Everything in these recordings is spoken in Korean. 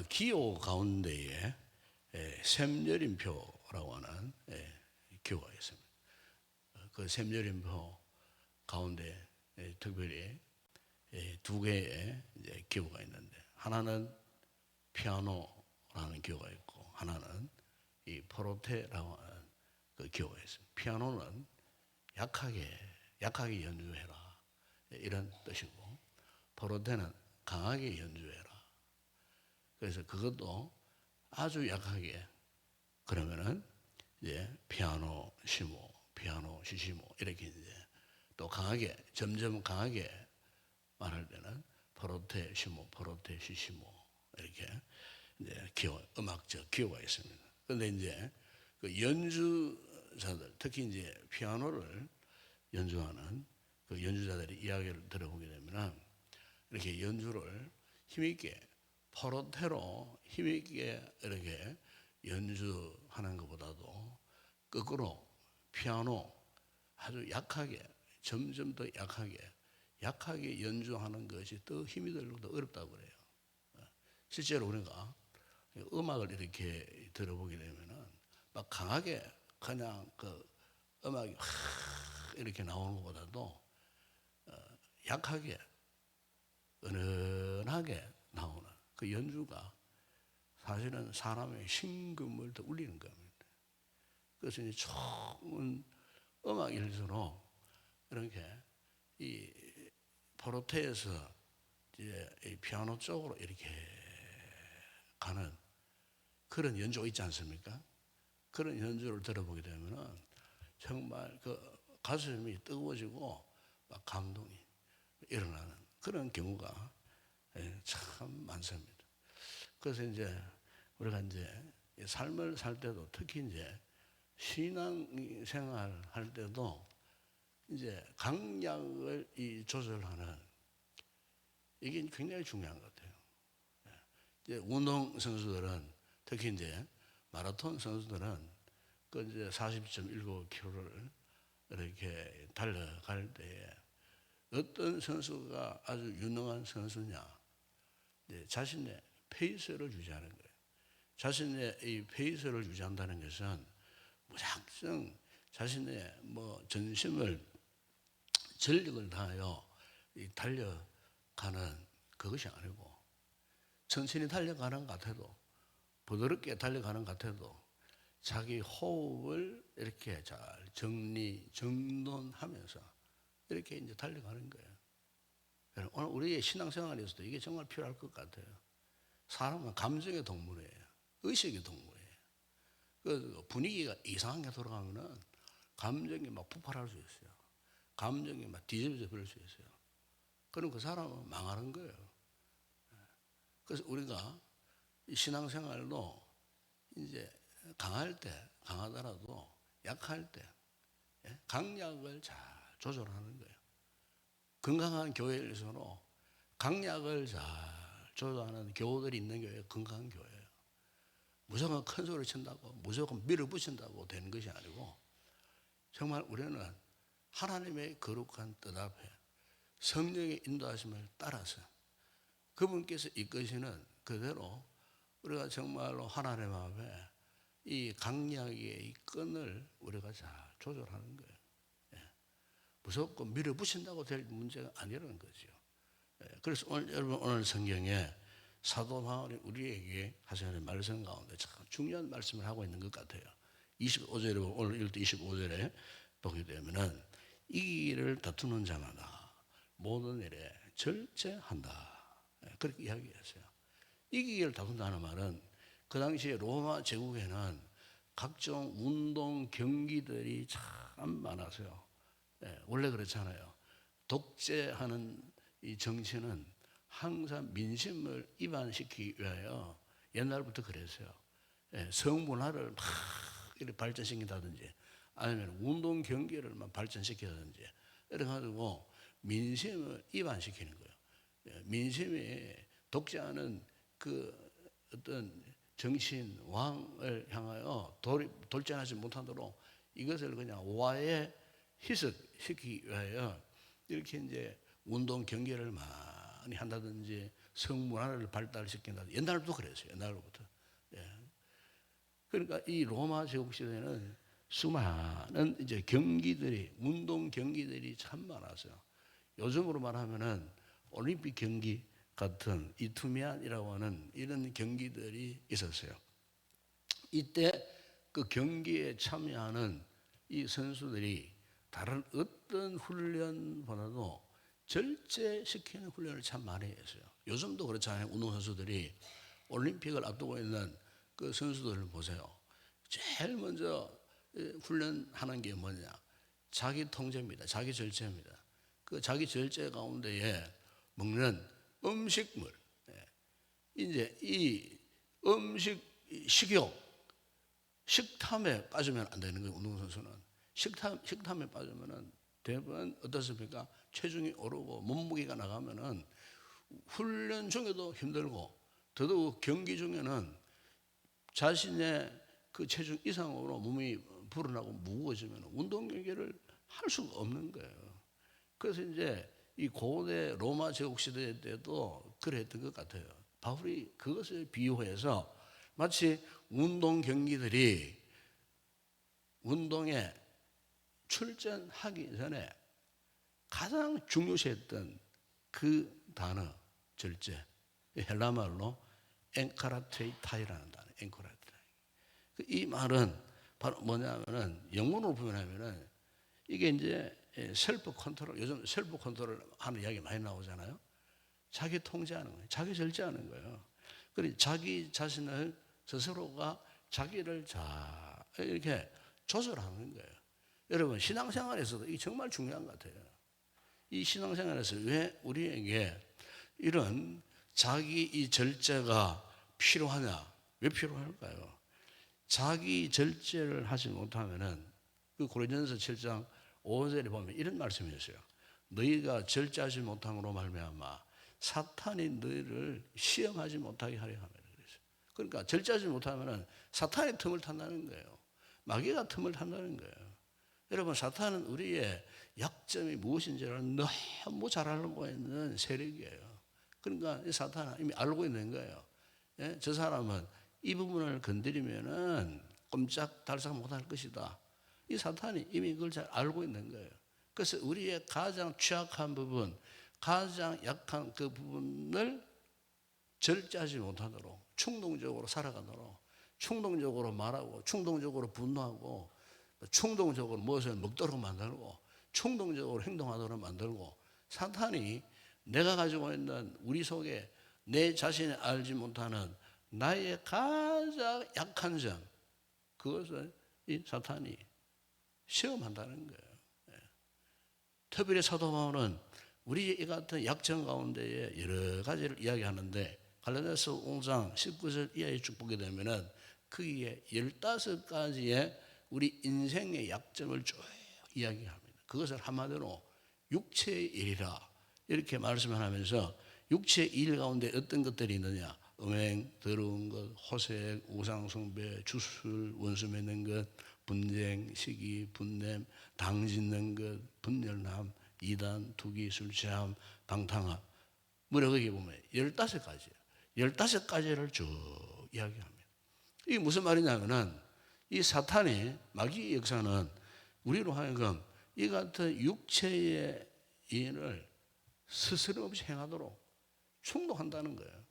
기호 가운데에 샘여림표라고 하는 기호가 있습니다. 그 샘여림표 가운데 특별히 두 개의 이제 기호가 있는데, 하나는 피아노라는 기호가 있고 하나는 이 포르테라고 하는 그 기호가 있습니다. 피아노는 약하게 연주해라 이런 뜻이고, 포르테는 강하게 연주해라. 그래서 그것도 아주 약하게, 그러면은 이제 피아노 시모, 피아노 시시모 이렇게 이제 또 강하게, 점점 강하게 말할 때는 포르테 시모, 포르테 시시모 이렇게 이제 기호, 음악적 기호가 있습니다. 그런데 이제 그 연주자들, 특히 이제 피아노를 연주하는 그 연주자들의 이야기를 들어보게 되면 이렇게 연주를 힘있게 포르테로 힘있게 이렇게 연주하는 것보다도 거꾸로 피아노 아주 약하게, 점점 더 약하게 연주하는 것이 더 힘이 들고 더 어렵다고 그래요. 실제로 우리가 음악을 이렇게 들어보게 되면은 막 강하게 그냥 그 음악이 이렇게 나오는 것보다도 약하게 은은하게 나오는 그 연주가 사실은 사람의 심금을 더 울리는 겁니다. 그래서 이제 좋은 음악일수록 이렇게 이 포르테에서 이제 이 피아노 쪽으로 이렇게 가는 그런 연주가 있지 않습니까? 그런 연주를 들어보게 되면은 정말 그 가슴이 뜨거워지고 막 감동이 일어나는 그런 경우가 참 많습니다. 그래서 이제 우리가 이제 삶을 살 때도, 특히 이제 신앙생활 할 때도 이제 강약을 조절하는 이게 굉장히 중요한 것 같아요. 이제 운동 선수들은, 특히 이제 마라톤 선수들은 그 이제 40.19km를 이렇게 달려갈 때에 어떤 선수가 아주 유능한 선수냐, 자신의 페이스를 유지하는 거예요. 자신의 이 페이스를 유지한다는 것은 무작정 자신의 뭐 전심을, 전력을 다하여 달려가는 그것이 아니고, 천천히 달려가는 것 같아도, 부드럽게 달려가는 것 같아도 자기 호흡을 이렇게 잘 정돈하면서 이렇게 이제 달려가는 거예요. 오늘 우리의 신앙생활에서도 이게 정말 필요할 것 같아요. 사람은 감정의 동물이에요. 의식의 동물이에요. 그 분위기가 이상하게 돌아가면은 감정이 막 폭발할 수 있어요. 감정이 막 뒤집어져 버릴 수 있어요. 그럼 그 사람은 망하는 거예요. 그래서 우리가 이 신앙생활도 이제 강할 때 강하더라도 약할 때 강약을 잘 조절하는 거예요. 건강한 교회일수록 강약을 잘 조절하는 교우들이 있는 교회가 건강한 교회예요. 무조건 큰 소리 친다고, 무조건 밀어붙인다고 되는 것이 아니고, 정말 우리는 하나님의 거룩한 뜻 앞에 성령의 인도하심을 따라서 그분께서 이끄시는 그대로 우리가 정말로 하나님 앞에 이 강약의 이 끈을 우리가 잘 조절하는 거예요. 무조건 밀어붙인다고 될 문제가 아니라는 거죠. 그래서 여러분 오늘 성경에 사도 바울이 우리에게 하시는 말씀 가운데 참 중요한 말씀을 하고 있는 것 같아요. 25절에, 오늘 읽을 때 25절에 보게 되면은 이기기를 다투는 자마다 모든 일에 절제한다, 그렇게 이야기했어요. 이기기를 다툰다는 말은 그 당시에 로마 제국에는 각종 운동 경기들이 참 많았어요. 원래 그렇잖아요. 독재하는 이 정치는 항상 민심을 이반시키기 위하여 옛날부터 그랬어요. 성문화를 막 이렇게 발전시킨다든지, 아니면 운동 경기를 막 발전시키다든지, 이래 가지고 민심을 이반시키는 거예요. 민심이 독재하는 그 어떤 정신 왕을 향하여 돌진하지 못하도록 이것을 그냥 와해 희석시키기 위하여 이렇게 이제 운동 경기를 막 많이 한다든지 성문화를 발달시킨다. 옛날부터 그랬어요. 옛날부터. 예. 그러니까 이 로마 제국 시대에는 수많은 이제 경기들이, 운동 경기들이 참 많았어요. 요즘으로 말하면은 올림픽 경기 같은 이투미안이라고 하는 이런 경기들이 있었어요. 이때 그 경기에 참여하는 이 선수들이 다른 어떤 훈련보다도 절제시키는 훈련을 참 많이 했어요. 요즘도 그렇잖아요. 운동선수들이 올림픽을 앞두고 있는 그 선수들을 보세요. 제일 먼저 훈련하는 게 뭐냐? 자기 통제입니다. 자기 절제입니다. 그 자기 절제 가운데에 먹는 음식물, 이제 이 음식, 식욕, 식탐에 빠지면 안 되는 거예요. 운동선수는 식탐에 빠지면은 대부분 어떻습니까? 체중이 오르고 몸무게가 나가면은 훈련 중에도 힘들고, 더더욱 경기 중에는 자신의 그 체중 이상으로 몸이 불어나고 무거워지면 운동 경기를 할 수가 없는 거예요. 그래서 이제 이 고대 로마 제국 시대 때도 그랬던 것 같아요. 바울이 그것을 비유해서 마치 운동 경기들이 운동에 출전하기 전에 가장 중요시했던 그 단어, 절제, 헬라 말로 엔카라테이타이라는 단어, 엔카라테이. 이 말은 바로 뭐냐면은 영문으로 표현하면은 이게 이제 셀프 컨트롤, 요즘 셀프 컨트롤 하는 이야기 많이 나오잖아요. 자기 통제하는 거예요. 자기 절제하는 거예요. 그리고 자기 자신을 스스로가 자기를 잘 이렇게 조절하는 거예요. 여러분 신앙생활에서도 이게 정말 중요한 것 같아요. 이 신앙생활에서 왜 우리에게 이런 자기 이 절제가 필요하냐? 왜 필요할까요? 자기 절제를 하지 못하면은 그 고린도전서 7장 5절에 보면 이런 말씀이 있어요. 너희가 절제하지 못함으로 말미암아 사탄이 너희를 시험하지 못하게 하려 하며 그랬어요. 그러니까 절제하지 못하면은 사탄이 틈을 탄다는 거예요. 마귀가 틈을 탄다는 거예요. 여러분 사탄은 우리의 약점이 무엇인지를 너무 잘 알고 있는 세력이에요. 그러니까 이 사탄은 이미 알고 있는 거예요. 예? 저 사람은 이 부분을 건드리면은 꼼짝달싹 못할 것이다. 이 사탄이 이미 그걸 잘 알고 있는 거예요. 그래서 우리의 가장 취약한 부분, 가장 약한 그 부분을 절제하지 못하도록, 충동적으로 살아가도록, 충동적으로 말하고, 충동적으로 분노하고, 충동적으로 무엇을 먹도록 만들고, 충동적으로 행동하도록 만들고, 사탄이 내가 가지고 있는 우리 속에 내 자신이 알지 못하는 나의 가장 약한 점, 그것을 이 사탄이 시험한다는 거예요. 특별히 사도 바울은 우리 이 같은 약점 가운데에 여러 가지를 이야기하는데 갈라디아서 5장 19절 이하에 쭉 보게 되면은 거기에 15가지의 우리 인생의 약점을 쭉 이야기합니다. 그것을 한마디로 육체의 일이라 이렇게 말씀을 하면서 육체의 일 가운데 어떤 것들이 있느냐? 음행, 더러운 것, 호색, 우상숭배, 주술, 원수 맺는 것, 분쟁, 시기, 분냄, 당 짓는 것, 분열남, 이단, 투기, 술 취함, 방탕함. 뭐라 거기 보면 15가지예요. 15가지를 쭉 이야기합니다. 이게 무슨 말이냐면은 이 사탄의 마귀의 역사는 우리로 하여금 이 같은 육체의 일을 스스럼 없이 행하도록 충동한다는 거예요.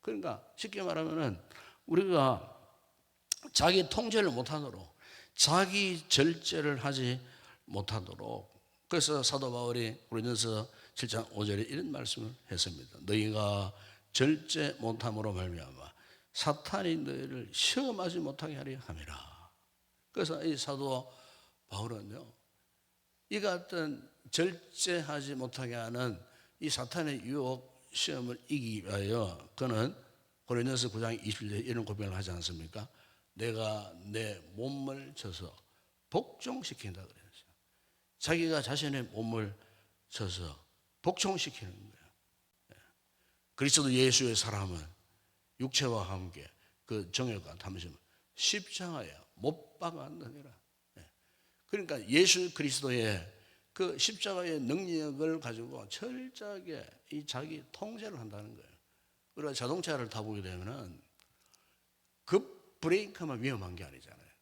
그러니까 쉽게 말하면은 우리가 자기 통제를 못하도록, 자기 절제를 하지 못하도록. 그래서 사도 바울이 고린도전서 7장 5절에 이런 말씀을 했습니다. 너희가 절제 못함으로 말미암아 사탄이 너희를 시험하지 못하게 하려 함이라. 그래서 이 사도 바울은요, 이 같은 절제하지 못하게 하는 이 사탄의 유혹 시험을 이기기 위하여 그는 고린도전서 9장 20절에 이런 고백을 하지 않습니까? 내가 내 몸을 쳐서 복종시킨다 그랬어요. 자기가 자신의 몸을 쳐서 복종시키는 거예요. 그리스도 예수의 사람은 육체와 함께 그 정욕과 탐심 십자가에 못 박았느니라. 그러니까 예수 그리스도의 그 십자가의 능력을 가지고 철저하게 이 자기 통제를 한다는 거예요. 우리가 자동차를 타보게 되면은 급 브레이크만 위험한 게 아니잖아요.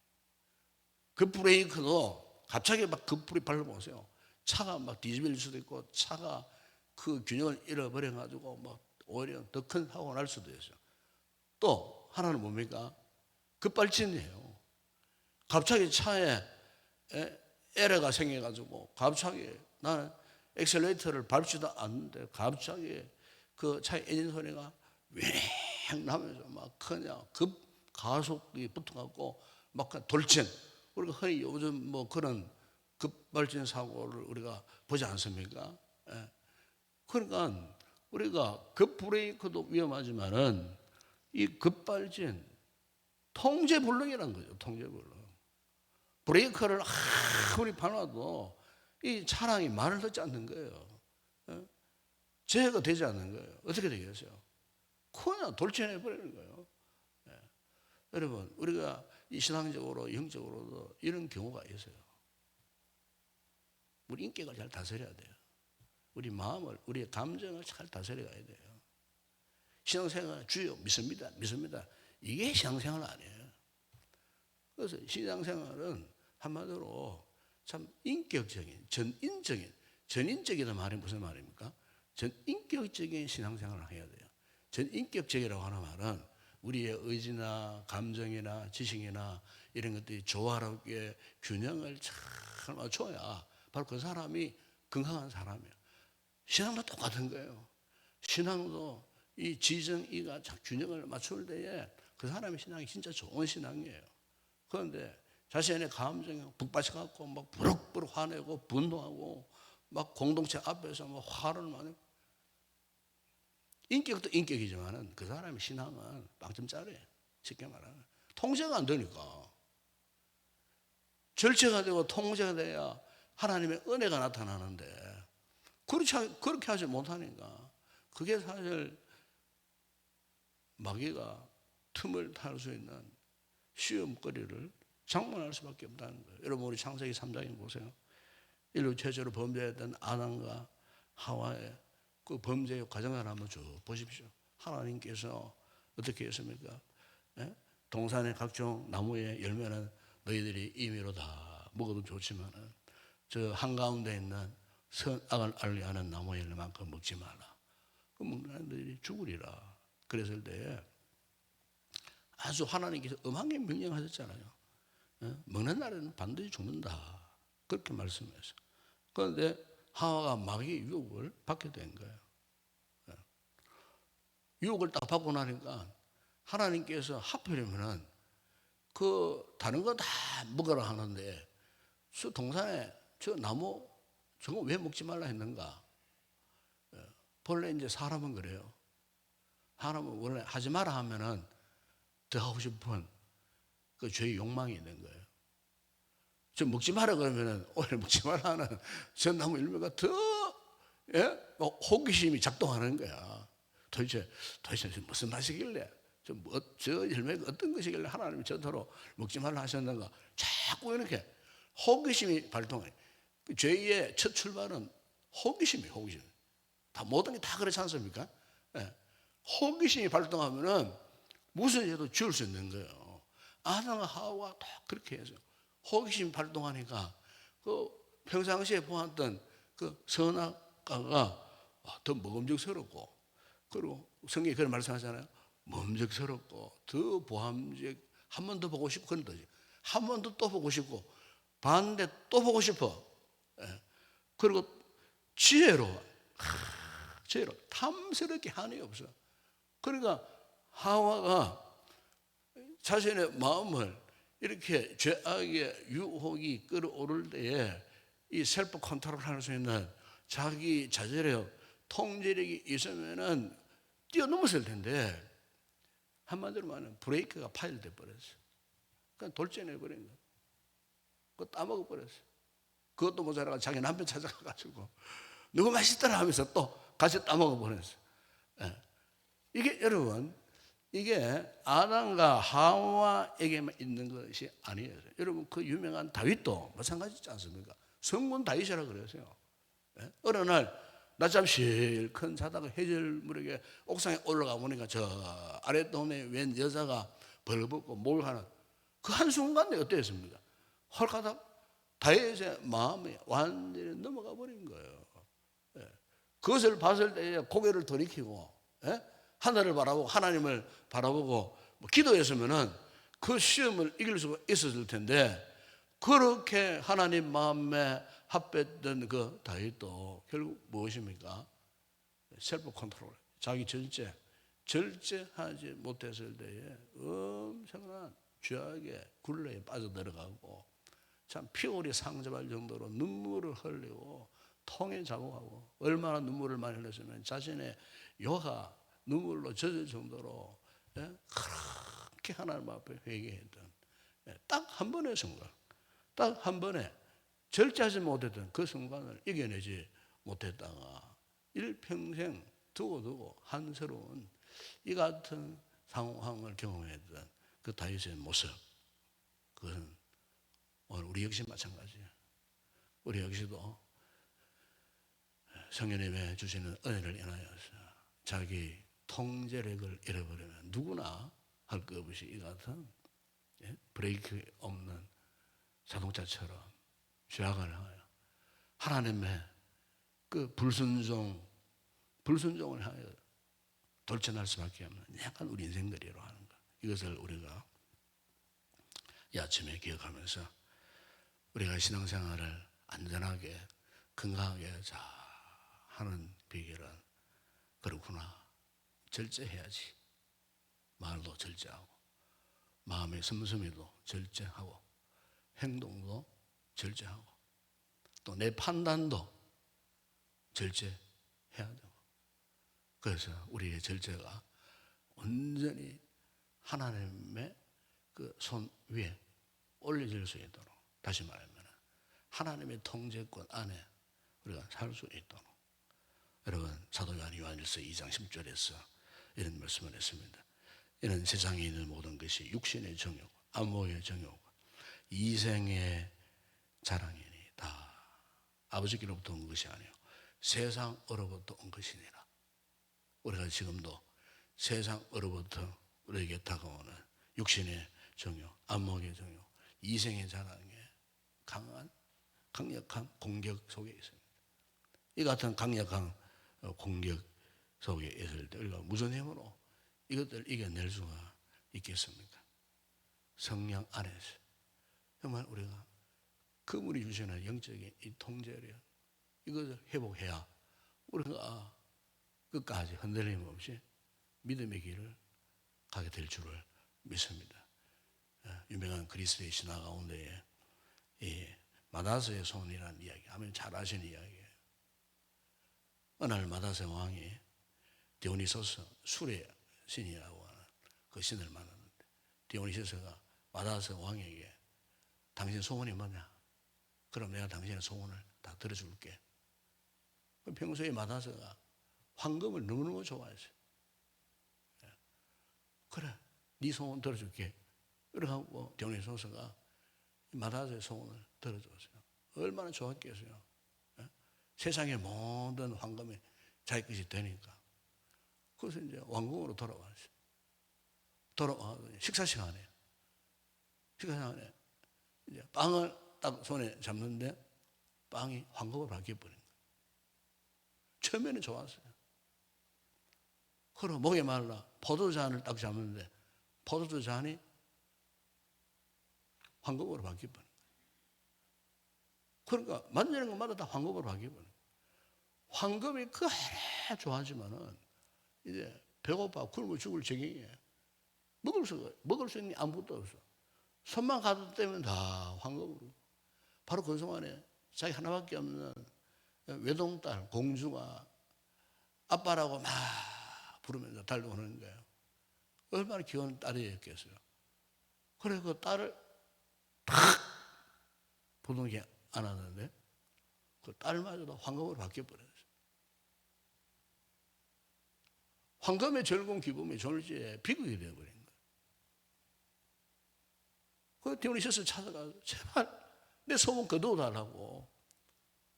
급 브레이크도 갑자기 막 급브레이크 밟아보세요. 차가 막 뒤집어질 수도 있고 차가 그 균형을 잃어버려가지고 뭐 오히려 더 큰 사고가 날 수도 있어요. 또 하나는 뭡니까? 급발진이에요. 갑자기 차에 에러가 생겨가지고 갑자기 나는 엑셀레이터를 밟지도 않는데 갑자기 그 차의 엔진 소리가 윙 나면서 막 그냥 급 가속이 붙어갖고 막 돌진. 우리가 흔히 요즘 뭐 그런 급발진 사고를 우리가 보지 않습니까? 예. 그러니까 우리가 급브레이크도 위험하지만은 이 급발진 통제불능이라는 거죠. 통제불능. 브레이크를 아무리 밟아도 이 차량이 말을 듣지 않는 거예요. 예? 제어가 되지 않는 거예요. 어떻게 되겠어요? 그냥 돌진해 버리는 거예요. 예. 여러분, 우리가 이 신앙적으로 영적으로도 이런 경우가 있어요. 우리 인격을 잘 다스려야 돼요. 우리 마음을, 우리의 감정을 잘 다스려 가야 돼요. 신앙생활 주요 믿습니다. 이게 신앙생활 아니에요. 그래서 신앙생활은 한마디로 참 인격적인, 전인적이라는 말이 무슨 말입니까? 전인격적인 신앙생활을 해야 돼요. 전인격적이라고 하는 말은 우리의 의지나 감정이나 지식이나 이런 것들이 조화롭게 균형을 잘 맞춰야 바로 그 사람이 건강한 사람이에요. 신앙도 똑같은 거예요. 신앙도 이 지정이가 균형을 맞출 때에 그 사람의 신앙이 진짜 좋은 신앙이에요. 그런데 자신의 감정이 북받쳐갖고 막 부럭부럭 화내고 분노하고 막 공동체 앞에서 막 화를 많이, 인격도 인격이지만은 그 사람의 신앙은 빵점짜리예요. 쉽게 말하면 통제가 안 되니까. 절제가 되고 통제가 돼야 하나님의 은혜가 나타나는데 그렇게 하지 못하니까 그게 사실 마귀가 틈을 탈 수 있는 시험거리를 장만할 수밖에 없다는 거예요. 여러분, 우리 창세기 3장에 보세요. 인류 최초로 범죄했던 아담과 하와의 그 범죄의 과정을 한번 쭉 보십시오. 하나님께서 어떻게 했습니까? 예? 동산의 각종 나무의 열매는 너희들이 임의로 다 먹어도 좋지만 저 한가운데 있는 선악을 알게 하는 나무의 열매만큼 먹지 마라. 그 먹는 너희들이 죽으리라. 그랬을 때에 아주 하나님께서 엄하게 명령하셨잖아요. 먹는 날에는 반드시 죽는다. 그렇게 말씀했어요. 그런데 하와가 마귀의 유혹을 받게 된 거예요. 유혹을 딱 받고 나니까 하나님께서 하필이면은 그 다른 거 다 먹으라 하는데 저 동산에 저 나무 저거 왜 먹지 말라 했는가? 본래 이제 사람은 그래요. 사람은 원래 하지 마라 하면은 더 하고 싶은 그 죄의 욕망이 있는 거예요. 저 먹지 마라 그러면은 오히려 먹지 마라 하는 저 나무 열매가 더 호기심이 작동하는 거야. 도대체 무슨 맛이길래 저 열매가 어떤 것이길래 하나님이 저토록 먹지 말라 하셨는가? 자꾸 이렇게 호기심이 발동해. 그 죄의 첫 출발은 호기심이에요. 호기심. 다 모든 게 다 그렇지 않습니까? 호기심이 발동하면은 무슨 죄도 지을 수 있는 거예요. 아담과 하와가 다 그렇게 해서 호기심이 발동하니까 그 평상시에 보았던 그 선악과가 더 먹음직스럽고, 그리고 성경이 그런 말씀하잖아요. 먹음직스럽고 더 보함직, 한 번 더 보고 싶고, 그런 거지. 한 번 더 또 보고 싶고 반대 또 보고 싶어. 그리고 지혜로 탐스럽게 한이 없어. 그러니까 하와가 자신의 마음을 이렇게 죄악의 유혹이 끌어오를 때에 이 셀프 컨트롤 할 수 있는 자기 자제력, 통제력이 있으면은 뛰어넘었을 텐데, 한마디로 말하면 브레이크가 파열돼 버렸어. 그냥 돌진해 버린 거야. 그거 따먹어 버렸어. 그것도 모자라가 자기 남편 찾아가가지고 누구 맛있더라 하면서 또 같이 따먹어 버렸어. 이게 여러분, 이게 아담과 하와에게만 있는 것이 아니에요. 여러분, 그 유명한 다윗도 마찬가지지 않습니까? 성군 다윗이라 그랬어요. 예? 어느 날 낮잠 실컷 자다가 해질무렵에 옥상에 올라가 보니까 저 아랫동에 웬 여자가 벌벗고 뭘 하나, 그 한순간에 어땠습니까? 헐가닥 다윗의 마음이 완전히 넘어가 버린 거예요. 예. 그것을 봤을 때 고개를 돌이키고, 예? 하늘을 바라보고 하나님을 바라보고 기도했으면은 그 시험을 이길 수가 있었을 텐데, 그렇게 하나님 마음에 합했던 그 다윗도 결국 무엇입니까? 셀프 컨트롤, 자기 절제하지 못했을 때에 엄청난 죄악의 굴레에 빠져들어가고 참 피골이 상접할 정도로 눈물을 흘리고 통에 자국하고, 얼마나 눈물을 많이 흘렸으면 자신의 요가 눈물로 젖을 정도로, 예? 그렇게 하나님 앞에 회개했던, 예? 딱 한 번의 순간, 딱 한 번에 절제하지 못했던 그 순간을 이겨내지 못했다가 일평생 두고두고 한스러운 이 같은 상황을 경험했던 그 다윗의 모습, 그것은 오늘 우리 역시 마찬가지예요. 우리 역시도 성령님의 주시는 은혜를 인하여서 자기 통제력을 잃어버리면 누구나 할 것 없이 이 같은, 예? 브레이크 없는 자동차처럼 죄악을 하여 하나님의 그 불순종을 하여 돌진할 수밖에 없는 약간 우리 인생들이로 하는 것, 이것을 우리가 이 아침에 기억하면서 우리가 신앙생활을 안전하게 건강하게 잘 하는 비결은 그렇구나, 절제해야지. 말도 절제하고, 마음의 씀씀이도 절제하고, 행동도 절제하고, 또 내 판단도 절제해야 되고, 그래서 우리의 절제가 온전히 하나님의 그 손 위에 올려질 수 있도록, 다시 말하면 하나님의 통제권 안에 우리가 살 수 있도록, 여러분 사도 요한일서 2장 10절에서 이런 말씀을 했습니다. 이는 세상에 있는 모든 것이 육신의 정욕, 안목의 정욕, 이생의 자랑이니 다 아버지께로부터 온 것이 아니요 세상으로부터 온 것이니라. 우리가 지금도 세상으로부터 우리에게 다가오는 육신의 정욕, 안목의 정욕, 이생의 자랑에 강력한 공격 속에 있습니다. 이 같은 강력한 공격 속에 있을 때 우리가 무슨 힘으로 이것들을 이겨낼 수가 있겠습니까? 성령 안에서 정말 우리가 그분이 주시는 영적인 이 통제력, 이것을 회복해야 우리가 끝까지 흔들림 없이 믿음의 길을 가게 될 줄을 믿습니다. 유명한 그리스도의 신화 가운데에 이 마다스의 손이라는 이야기, 아멘, 잘 아시는 이야기예요. 어느 날 마다스 왕이 디오니소스, 술의 신이라고 하는 그 신을 만났는데, 디오니소스가 마다스 왕에게 당신 소원이 뭐냐? 그럼 내가 당신의 소원을 다 들어줄게. 평소에 마다스가 황금을 너무너무 좋아했어요. 그래, 네 소원 들어줄게. 이렇게 하고 디오니소스가 마다스의 소원을 들어줬어요. 얼마나 좋았겠어요. 세상의 모든 황금이 자기 것이 되니까. 그래서 이제 왕궁으로 돌아왔어요. 돌아와 식사 시간에 이제 빵을 딱 손에 잡는데 빵이 황금으로 바뀌어버린 거예요. 처음에는 좋았어요. 그리고 목에 말라 포도잔을 딱 잡는데 포도잔이 황금으로 바뀌어버린 거예요. 그러니까 만지는 것마다 다 황금으로 바뀌어버린 거예요. 황금이 그래 좋아하지만은 이제 배고파 굶어 죽을 지경이에요. 먹을 수 있는 게 아무것도 없어. 손만 가도 때면 다 황금으로. 바로 그 순간에 자기 하나밖에 없는 외동딸 공주가 아빠라고 막 부르면서 달려오는 거예요. 얼마나 귀여운 딸이었겠어요. 그래 그 딸을 탁 부둥켜 안았는데 그 딸마저도 황금으로 바뀌어버렸어요. 황금의 즐거운 기쁨이 졸지에 비극이 되어버린 거예요. 그 디오니소스 찾아가서 제발 내 소원 거두어달라고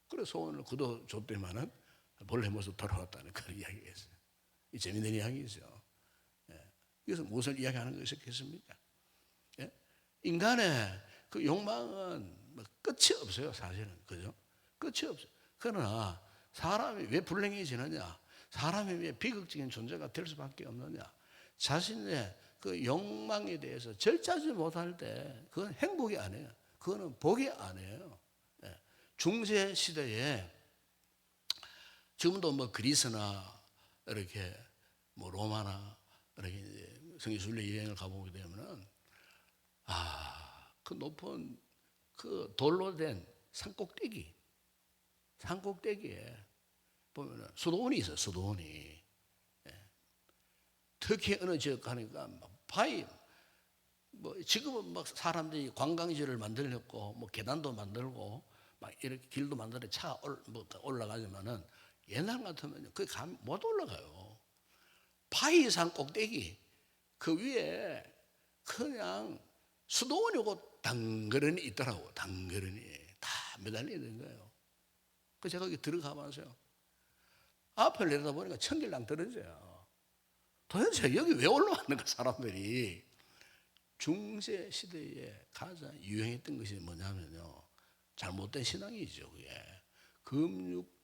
그래서 소원을 거둬줬더니만은 본래 모습 돌아왔다는 그런 이야기가 있어요. 이 재미있는 이야기죠. 예. 그래서 무엇을 이야기하는 것이겠습니까? 예? 인간의 그 욕망은 뭐 끝이 없어요, 사실은. 그죠? 끝이 없어요. 그러나 사람이 왜 불행해지느냐? 사람이 왜 비극적인 존재가 될 수밖에 없느냐? 자신의 그 욕망에 대해서 절제하지 못할 때 그건 행복이 아니에요. 그거는 복이 아니에요. 예. 중세 시대에 지금도 뭐 그리스나 이렇게 뭐 로마나 이렇게 성지순례 여행을 가보게 되면은 그 높은 그 돌로 된 산꼭대기에 보면은 수도원이 있어요. 수도원이. 예. 특히 어느 지역 가니까 막 바위 뭐 지금은 막 사람들이 관광지를 만들려고 뭐 계단도 만들고 막 이렇게 길도 만들어 차 올라가지만은 옛날 같으면 거기 못 올라가요. 바위산 꼭대기 그 위에 그냥 수도원이고 당그러니 있더라고. 당그러니 다 매달려 있는 거예요. 그 제가 거기 들어가면서요. 앞을 내려다보니까 천길랑 떨어져요. 도대체 여기 왜 올라왔는가 사람들이. 중세 시대에 가장 유행했던 것이 뭐냐면요. 잘못된 신앙이죠. 그게.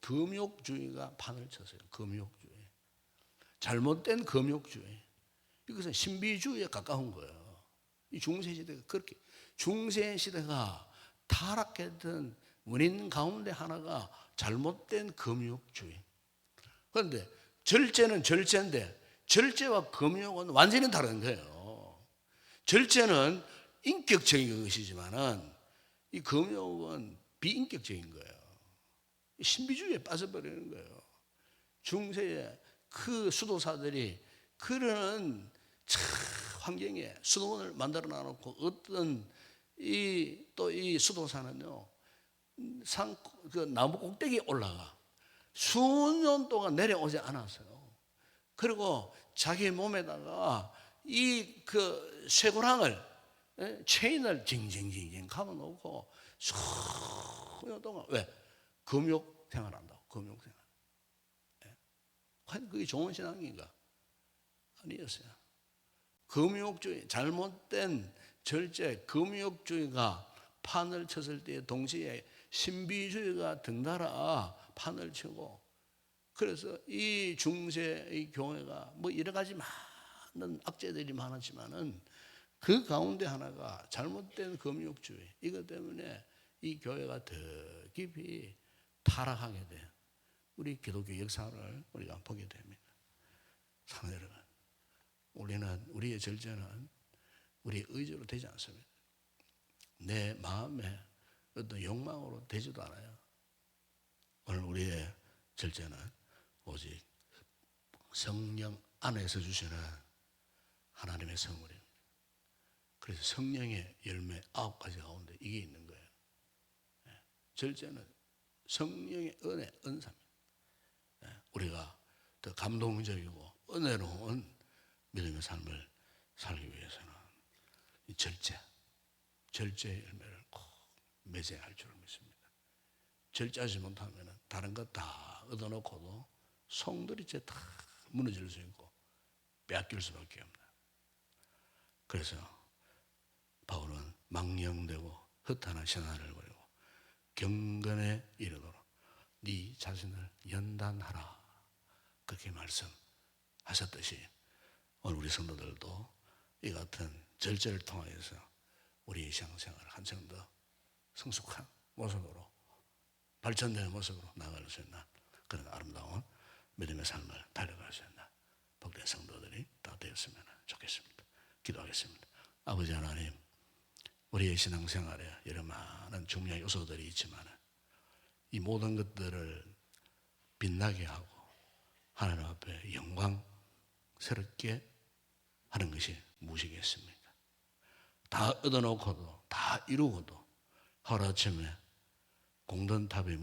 금욕주의가 판을 쳤어요. 금욕주의. 잘못된 금욕주의. 이것은 신비주의에 가까운 거예요. 이 중세시대가 그렇게. 중세시대가 타락했던 원인 가운데 하나가 잘못된 금욕주의. 그런데 절제는 절제인데 절제와 금욕은 완전히 다른 거예요. 절제는 인격적인 것이지만은 이 금욕은 비인격적인 거예요. 신비주의에 빠져버리는 거예요. 중세에 그 수도사들이 그런 환경에 수도원을 만들어 놔놓고 어떤 또 이 수도사는요 그 나무 꼭대기에 올라가 수년 동안 내려오지 않았어요. 그리고 자기 몸에다가 이 그 쇠고랑을 체인을 징징징징 감아놓고 수년 동안 왜 금욕 생활한다고. 금욕 생활. 과연 그게 좋은 신앙인가? 아니었어요. 금욕주의, 잘못된 절제, 금욕주의가 판을 쳤을 때 동시에 신비주의가 등달아 판을 치고, 그래서 이 중세의 교회가 뭐 여러 가지 많은 악재들이 많았지만은 그 가운데 하나가 잘못된 금욕주의. 이것 때문에 이 교회가 더 깊이 타락하게 돼요. 우리 기독교 역사를 우리가 보게 됩니다. 사랑하는 여러분, 우리의 절제는 우리의 의지로 되지 않습니다. 내 마음에 어떤 욕망으로 되지도 않아요. 오늘 우리의 절제는 오직 성령 안에서 주시는 하나님의 선물입니다. 그래서 성령의 열매 9가지 가운데 이게 있는 거예요. 절제는 성령의 은혜, 은사입니다. 우리가 더 감동적이고 은혜로운 믿음의 삶을 살기 위해서는 이 절제의 열매를 꼭 맺어야 할 줄 믿습니다. 절제하지 못하면 다른 것 다 얻어놓고도 송두리째 다 무너질 수 있고 빼앗길 수밖에 없다. 그래서 바울은 망령되고 허탄한 신앙을 버리고 경건에 이르도록 네 자신을 연단하라, 그렇게 말씀하셨듯이 오늘 우리 성도들도 이 같은 절제를 통하여서 우리의 신앙생활을 한층 더 성숙한 모습으로 발전되는 모습으로 나아갈 수 있는 그런 아름다운 믿음의 삶을 달려갈 수 있는 복된 성도들이 다 되었으면 좋겠습니다. 기도하겠습니다. 아버지 하나님, 우리의 신앙생활에 여러 많은 중요한 요소들이 있지만 이 모든 것들을 빛나게 하고 하나님 앞에 영광스럽게 하는 것이 무엇이겠습니까? 다 얻어놓고도 다 이루고도 하루아침에 공든탑이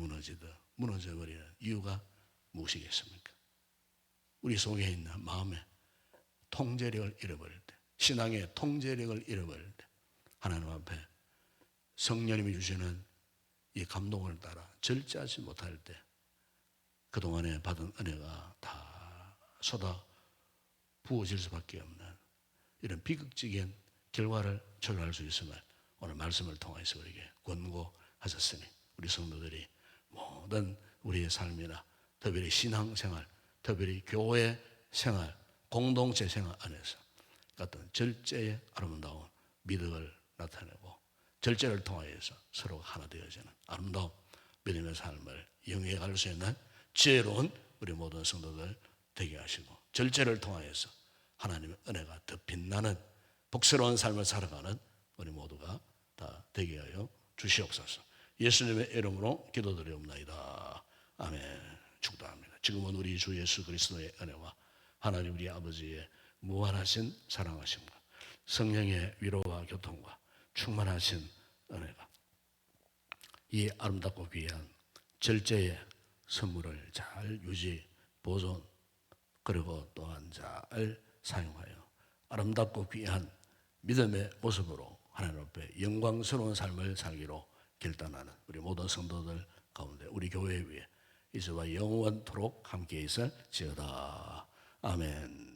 무너져버리는 이유가 무엇이겠습니까? 우리 속에 있는 마음의 통제력을 잃어버릴 때, 신앙의 통제력을 잃어버릴 때 하나님 앞에 성령님이 주시는 이 감동을 따라 절제하지 못할 때 그동안에 받은 은혜가 다 쏟아 부어질 수밖에 없는 이런 비극적인 결과를 초래할 수 있음을 오늘 말씀을 통해서 우리에게 권고하셨으니 우리 성도들이 모든 우리의 삶이나 특별히 신앙생활, 특별히 교회 생활, 공동체 생활 안에서 어떤 절제의 아름다운 믿음을 나타내고 절제를 통하여서 서로 하나 되어지는 아름다운 믿음의 삶을 영위해갈 수 있는 지혜로운 우리 모든 성도들 되게 하시고 절제를 통하여서 하나님의 은혜가 더 빛나는 복스러운 삶을 살아가는 우리 모두가 다 되게 하여 주시옵소서. 예수님의 이름으로 기도드리옵나이다. 아멘. 축도합니다. 지금은 우리 주 예수 그리스도의 은혜와 하나님 우리 아버지의 무한하신 사랑하심과 성령의 위로와 교통과 충만하신 은혜가 이 아름답고 귀한 절제의 선물을 잘 유지, 보존 그리고 또한 잘 사용하여 아름답고 귀한 믿음의 모습으로 하나님 앞에 영광스러운 삶을 살기로 결단하는 우리 모든 성도들 가운데 우리 교회 위에 이제와 영원토록 함께 있을지어다. 아멘.